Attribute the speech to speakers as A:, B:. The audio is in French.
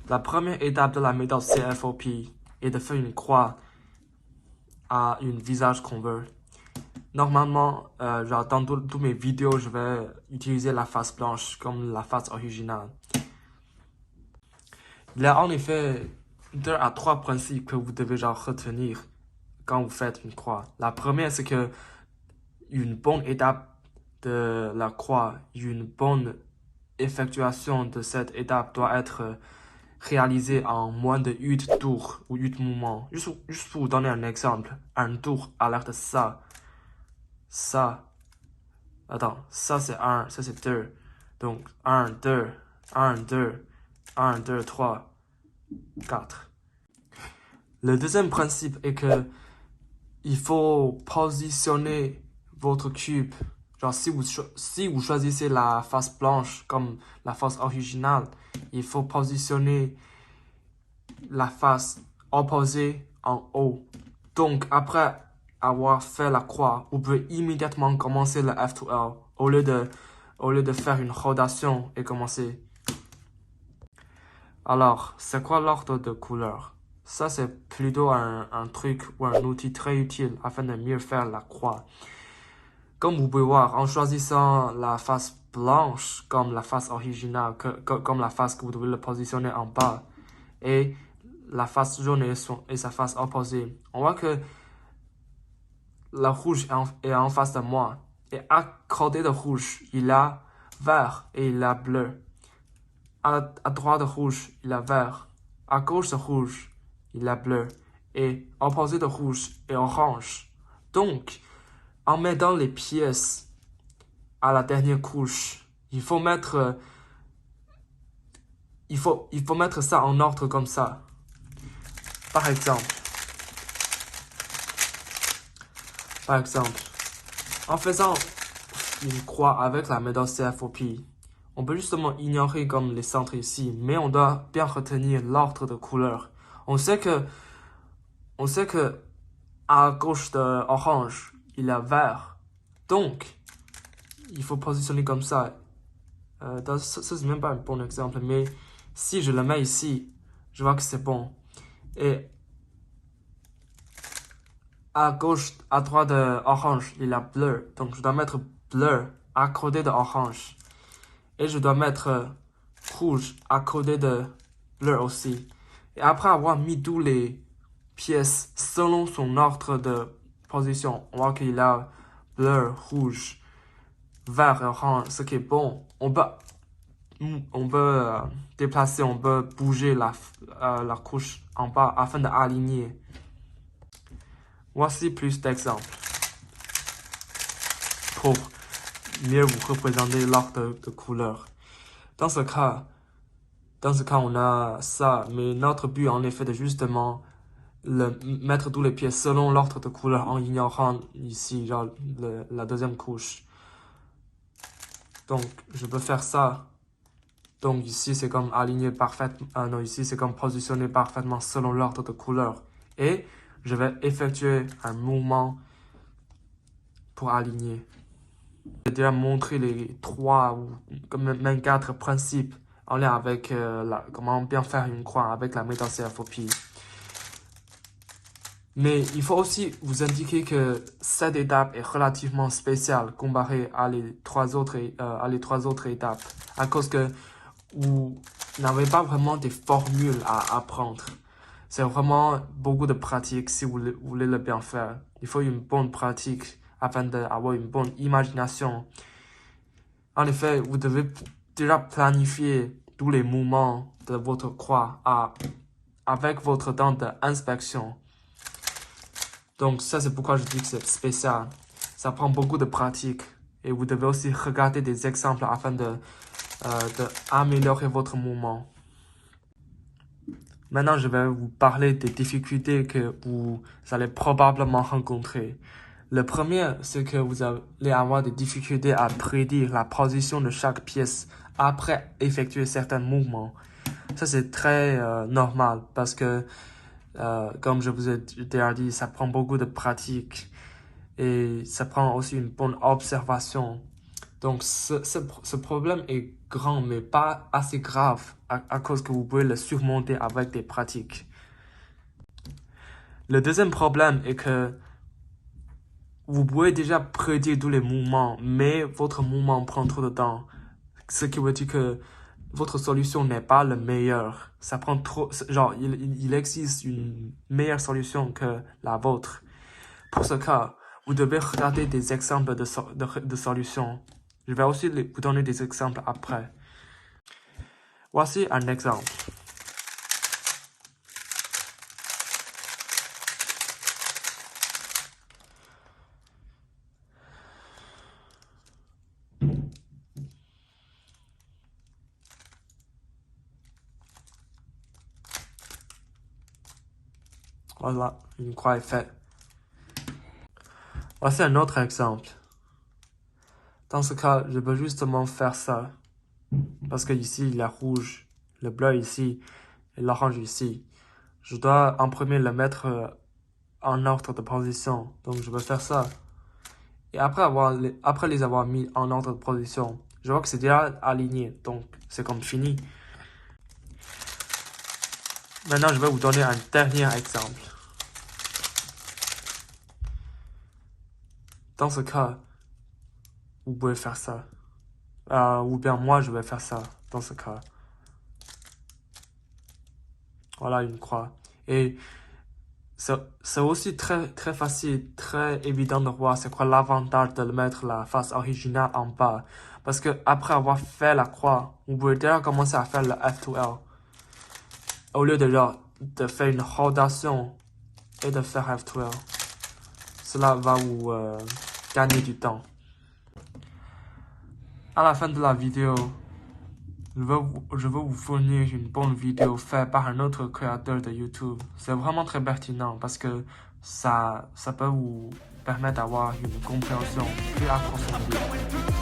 A: La première étape de la méthode CFOP est de faire une croix à un visage qu'on veut. Normalement, dans toutes mes vidéos, je vais utiliser la face blanche comme la face originale. Il y a en effet 2 à 3 principes que vous devez retenir quand vous faites une croix. La première, c'est que une bonne étape de la croix, une bonne effectuation de cette étape doit être réalisée en moins de 8 tours ou 8 mouvements. Juste pour vous donner un exemple, un tour a l'air de ça. Attends, ça c'est 1, ça c'est 2. Donc 1, 2, 1, 2, 1, 2, 3, 4. Le deuxième principe est que il faut positionner votre cube. Si vous choisissez la face blanche comme la face originale, il faut positionner la face opposée en haut. Donc, après avoir fait la croix, vous pouvez immédiatement commencer le F2L au lieu de faire une rodation et commencer. Alors, c'est quoi l'ordre de couleur? Ça, c'est plutôt un truc ou un outil très utile afin de mieux faire la croix. Comme vous pouvez voir, en choisissant la face blanche comme la face originale, comme la face que vous devez le positionner en bas, et la face jaune et sa face opposée, on voit que la rouge est en face de moi. Et à côté de rouge, il y a vert et il y a bleu. À droite de rouge, il y a vert. À gauche de rouge, il y a bleu. Et opposé de rouge est orange. Donc, en mettant les pièces à la dernière couche, il faut mettre ça en ordre comme ça. Par exemple, en faisant une croix avec la méthode CFOP, on peut justement ignorer comme les centres ici, mais on doit bien retenir l'ordre de couleur. On sait que à gauche de orange, il y a vert. Donc, il faut positionner comme ça. Ça c'est même pas un bon exemple, mais si je le mets ici, je vois que c'est bon. Et à gauche, à droite de orange, il y a bleu. Donc, je dois mettre bleu à côté de orange. Et je dois mettre rouge à côté de bleu aussi. Et après avoir mis tous les pièces selon son ordre de position, on voit qu'il y a bleu, rouge, vert et orange, ce qui est bon. On peut déplacer, on peut bouger la couche en bas afin d'aligner. Voici plus d'exemples pour mieux vous représenter l'ordre de couleur. Dans ce cas, on a ça, mais notre but en effet de justement mettre tous les pièces selon l'ordre de couleur en ignorant ici la deuxième couche. Donc, je peux faire ça. Donc ici, c'est comme aligner parfaitement. Non, ici, c'est comme positionner parfaitement selon l'ordre de couleur. Et je vais effectuer un mouvement pour aligner. J'ai déjà montré les 3 ou même 4 principes en lien avec comment bien faire une croix avec la méthode CFOP. Mais il faut aussi vous indiquer que cette étape est relativement spéciale comparée à les 3 autres étapes, à cause que vous n'avez pas vraiment des formules à apprendre. C'est vraiment beaucoup de pratique si vous voulez le bien faire. Il faut une bonne pratique afin d'avoir une bonne imagination. En effet, vous devez déjà planifier tous les mouvements de votre croix avec votre temps d'inspection. Donc ça, c'est pourquoi je dis que c'est spécial. Ça prend beaucoup de pratique. Et vous devez aussi regarder des exemples afin d'améliorer votre mouvement. Maintenant, je vais vous parler des difficultés que vous allez probablement rencontrer. Le premier, c'est que vous allez avoir des difficultés à prédire la position de chaque pièce après effectuer certains mouvements. Ça, c'est très normal parce que comme je vous ai déjà dit, ça prend beaucoup de pratique et ça prend aussi une bonne observation Donc, ce problème est grand, mais pas assez grave à cause que vous pouvez le surmonter avec des pratiques. Le deuxième problème est que vous pouvez déjà prédire tous les mouvements, mais votre mouvement prend trop de temps. Ce qui veut dire que votre solution n'est pas la meilleure. Ça prend trop, genre, il existe une meilleure solution que la vôtre. Pour ce cas, vous devez regarder des exemples de solutions. Je vais aussi vous donner des exemples après. Voici un exemple. Voilà, une croix est faite. Voici un autre exemple. Dans ce cas, je peux justement faire ça. Parce que ici, il est rouge, le bleu ici, et l'orange ici. Je dois en premier le mettre en ordre de position. Donc, je vais faire ça. Et après les avoir mis en ordre de position, je vois que c'est déjà aligné. Donc, c'est comme fini. Maintenant, je vais vous donner un dernier exemple. Dans ce cas, vous pouvez faire ça. Ou bien moi, je vais faire ça dans ce cas. Voilà une croix. Et c'est aussi très, très facile, très évident de voir c'est quoi l'avantage de mettre la face originale en bas. Parce que après avoir fait la croix, vous pouvez déjà commencer à faire le F2L. Au lieu de faire une rotation et de faire F2L. Cela va vous gagner du temps. À la fin de la vidéo, je veux vous fournir une bonne vidéo faite par un autre créateur de YouTube. C'est vraiment très pertinent parce que ça peut vous permettre d'avoir une compréhension plus approfondie.